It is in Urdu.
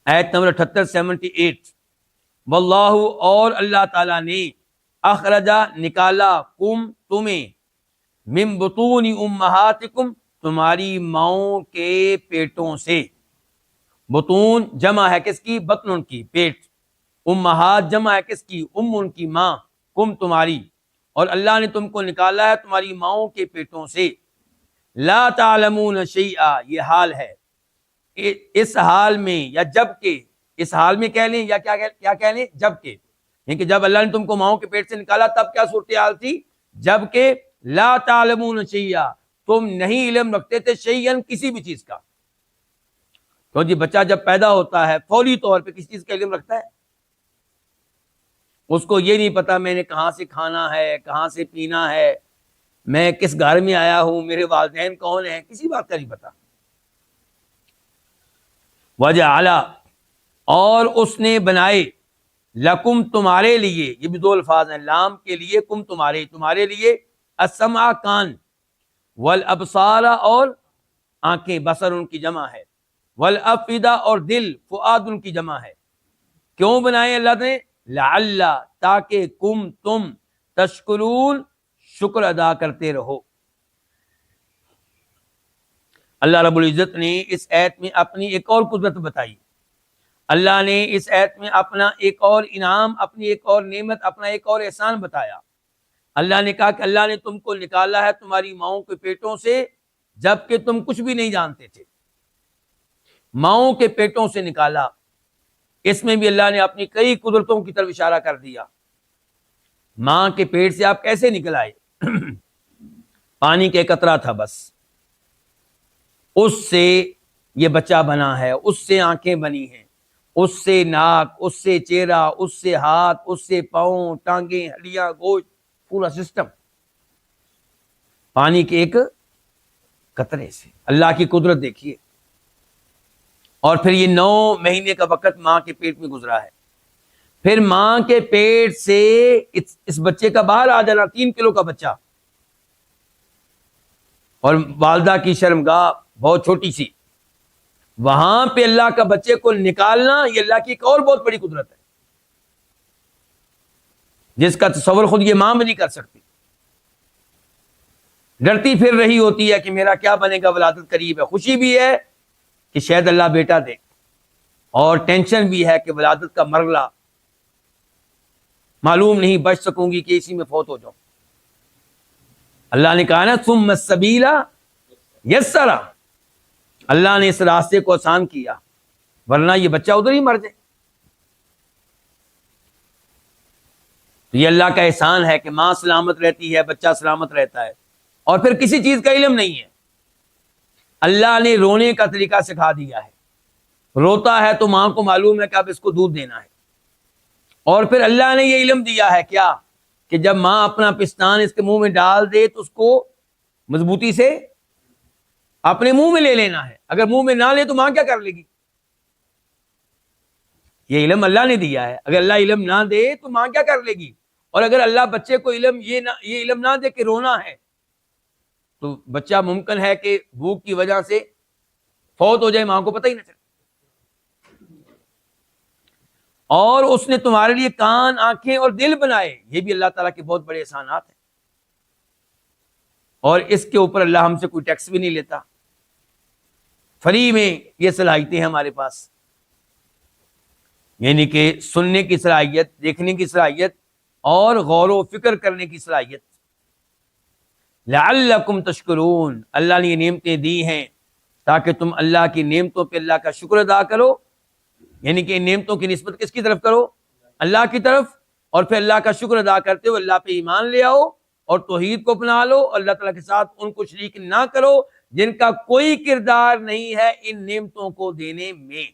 آیت نمبر 78 واللہ اور اللہ تعالیٰ نے اخرجا نکالا کم تمہیں من بطون امہاتکم تمہاری ماؤں کے پیٹوں سے. بطون جمع ہے کس کی؟ بطن کی، پیٹ. امہات جمع ہے کس کی؟ ان کی، ماں. کم تمہاری، اور اللہ نے تم کو نکالا ہے تمہاری ماؤں کے پیٹوں سے. لا تعلمون شیئا، یہ حال ہے. اس حال میں یا جب کہ، اس حال میں کہہ لیں یا کیا کہہ لیں؟ جب کہ، یعنی کہ جب اللہ نے تم کو ماؤں کے پیٹ سے نکالا تب کیا صورتحال تھی؟ جب کہ لا تعلمون شیئا، تم نہیں علم رکھتے تھے شیئن کسی بھی چیز کا. تو جی بچہ جب پیدا ہوتا ہے فوری طور پہ کسی چیز کا علم رکھتا ہے؟ اس کو یہ نہیں پتا میں نے کہاں سے کھانا ہے، کہاں سے پینا ہے، میں کس گھر میں آیا ہوں، میرے والدین کون ہیں، کسی بات کا نہیں پتا. وجعل، اور اس نے بنائے، لکم تمہارے لیے، یہ بھی دو الفاظ ہیں، لام کے لیے، کم تمہارے لیے، السمع کان، والابصار اور آنکھیں، بصر ان کی جمع ہے، والافئدہ اور دل، فؤاد ان کی جمع ہے. کیوں بنائے اللہ نے؟ لعل، تاکہ تم تشکرون، شکر ادا کرتے رہو. اللہ رب العزت نے اس آیت میں اپنی ایک اور قدرت بتائی. اللہ نے اس آیت میں اپنا ایک اور انعام، اپنی ایک اور نعمت، اپنا ایک اور احسان بتایا. اللہ نے کہا کہ اللہ نے تم کو نکالا ہے تمہاری ماؤں کے پیٹوں سے جبکہ تم کچھ بھی نہیں جانتے تھے. ماؤں کے پیٹوں سے نکالا. اس میں بھی اللہ نے اپنی کئی قدرتوں کی طرف اشارہ کر دیا. ماں کے پیٹ سے آپ کیسے نکل آئے؟ پانی کے قطرہ تھا بس، اس سے یہ بچہ بنا ہے، اس سے آنکھیں بنی ہیں، اس سے ناک، اس سے چہرہ، اس سے ہاتھ، اس سے پاؤں، ٹانگیں، ہڈیاں، گوشت، پورا سسٹم پانی کے ایک قطرے سے. اللہ کی قدرت دیکھیے. اور پھر یہ 9 مہینے کا وقت ماں کے پیٹ میں گزرا ہے. پھر ماں کے پیٹ سے اس بچے کا باہر آ جانا، 3 کلو کا بچہ، اور والدہ کی شرمگاہ بہت چھوٹی سی، وہاں پہ اللہ کا بچے کو نکالنا، یہ اللہ کی ایک اور بہت بڑی قدرت ہے جس کا تصور خود یہ ماں بھی نہیں کر سکتی. ڈرتی پھر رہی ہوتی ہے کہ میرا کیا بنے گا، ولادت قریب ہے. خوشی بھی ہے کہ شاید اللہ بیٹا دے، اور ٹینشن بھی ہے کہ ولادت کا مرحلہ معلوم نہیں، بچ سکوں گی کہ اسی میں فوت ہو جاؤں. اللہ نے کہا نا ثم السبیل یسرا، اللہ نے اس راستے کو آسان کیا، ورنہ یہ بچہ ادھر ہی مر جائے. تو یہ اللہ کا احسان ہے کہ ماں سلامت رہتی ہے، بچہ سلامت رہتا ہے، اور پھر کسی چیز کا علم نہیں ہے. اللہ نے رونے کا طریقہ سکھا دیا ہے. روتا ہے تو ماں کو معلوم ہے کہ اب اس کو دودھ دینا ہے. اور پھر اللہ نے یہ علم دیا ہے کیا، کہ جب ماں اپنا پستان اس کے منہ میں ڈال دے تو اس کو مضبوطی سے اپنے منہ میں لے لینا ہے. اگر منہ میں نہ لے تو ماں کیا کر لے گی؟ یہ علم اللہ نے دیا ہے. اگر اللہ علم نہ دے تو ماں کیا کر لے گی؟ اور اگر اللہ بچے کو یہ علم نہ دے کہ رونا ہے، تو بچہ ممکن ہے کہ بھوک کی وجہ سے فوت ہو جائے، ماں کو پتہ ہی نہ چلے. اور اس نے تمہارے لیے کان، آنکھیں اور دل بنائے، یہ بھی اللہ تعالیٰ کے بہت بڑے احسانات ہیں. اور اس کے اوپر اللہ ہم سے کوئی ٹیکس بھی نہیں لیتا، فری میں یہ صلاحیتیں ہیں ہمارے پاس، یعنی کہ سننے کی صلاحیت، دیکھنے کی صلاحیت، اور غور و فکر کرنے کی صلاحیت. لعلکم تشکرون، اللہ نے یہ نعمتیں دی ہیں تاکہ تم اللہ کی نعمتوں پہ اللہ کا شکر ادا کرو، یعنی کہ ان نعمتوں کی نسبت کس کی طرف کرو؟ اللہ کی طرف. اور پھر اللہ کا شکر ادا کرتے ہوئے اللہ پہ ایمان لے آؤ اور توحید کو اپنا لو، اللہ تعالیٰ کے ساتھ ان کو شریک نہ کرو جن کا کوئی کردار نہیں ہے ان نعمتوں کو دینے میں.